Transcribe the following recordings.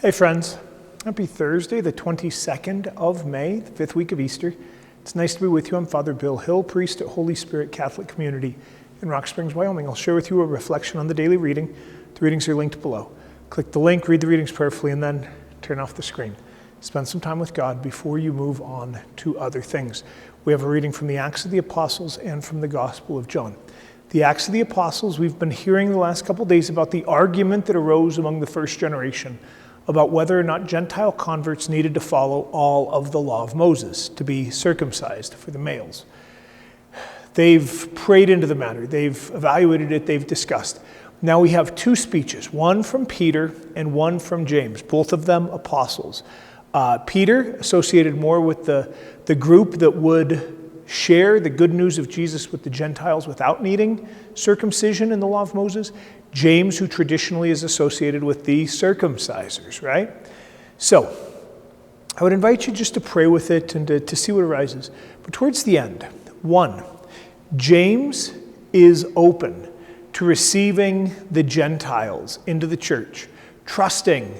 Hey friends, happy Thursday, the 22nd of May, the fifth week of Easter. It's nice to be with you. I'm Father Bill Hill, priest at Holy Spirit Catholic Community in Rock Springs, Wyoming. I'll share with you a reflection on the daily reading. The readings are linked below. Click the link, read the readings prayerfully, and then turn off the screen. Spend some time with God before you move on to other things. We have a reading from the Acts of the Apostles and from the Gospel of John. The Acts of the Apostles, we've been hearing the last couple days about the argument that arose among the first generation about whether or not Gentile converts needed to follow all of the law of Moses to be circumcised for the males. They've prayed into the matter. They've evaluated it. They've discussed. Now we have two speeches, one from Peter and one from James, both of them apostles. Peter, associated more with the group that would share the good news of Jesus with the Gentiles without needing circumcision in the law of Moses. James, who traditionally is associated with the circumcisers, right? So, I would invite you just to pray with it and to see what arises. But towards the end, one, James is open to receiving the Gentiles into the church, trusting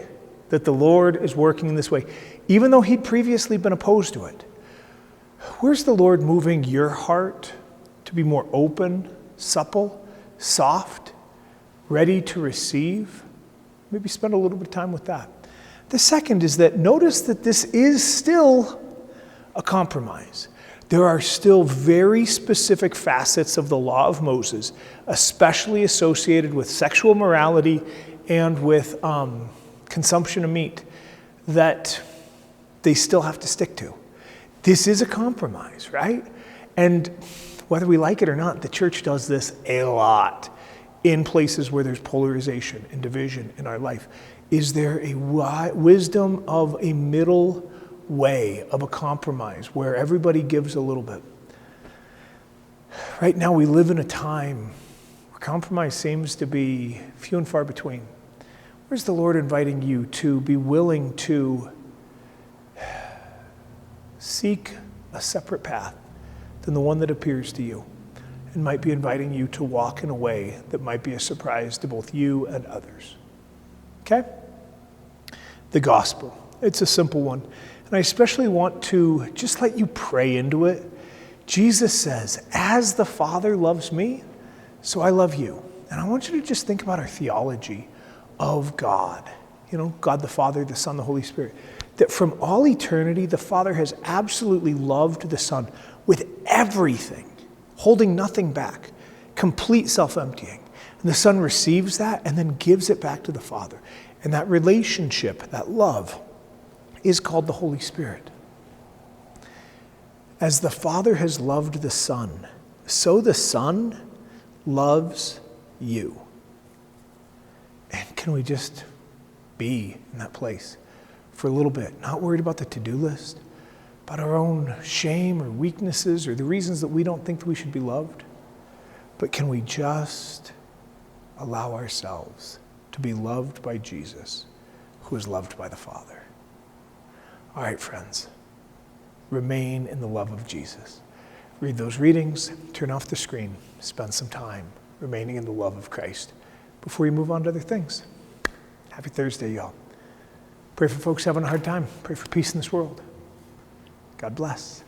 that the Lord is working in this way, even though he'd previously been opposed to it. Where's the Lord moving your heart to be more open, supple, soft, ready to receive? Maybe spend a little bit of time with that. The second is that notice that this is still a compromise. There are still very specific facets of the law of Moses, especially associated with sexual morality and with consumption of meat, that they still have to stick to. This is a compromise, right? And whether we like it or not, the church does this a lot in places where there's polarization and division in our life. Is there a wisdom of a middle way, of a compromise, where everybody gives a little bit? Right now we live in a time where compromise seems to be few and far between. Where's the Lord inviting you to be willing to seek a separate path than the one that appears to you, and might be inviting you to walk in a way that might be a surprise to both you and others? Okay? The gospel. It's a simple one. And I especially want to just let you pray into it. Jesus says, as the Father loves me, so I love you. And I want you to just think about our theology of God. You know, God the Father, the Son, the Holy Spirit. That from all eternity, the Father has absolutely loved the Son with everything, holding nothing back, complete self-emptying. And the Son receives that and then gives it back to the Father. And that relationship, that love, is called the Holy Spirit. As the Father has loved the Son, so the Son loves you. And can we just be in that place for a little bit, not worried about the to-do list, about our own shame or weaknesses or the reasons that we don't think that we should be loved, but can we just allow ourselves to be loved by Jesus, who is loved by the Father? All right, friends, remain in the love of Jesus. Read those readings, turn off the screen, spend some time remaining in the love of Christ before you move on to other things. Happy Thursday, y'all. Pray for folks having a hard time. Pray for peace in this world. God bless.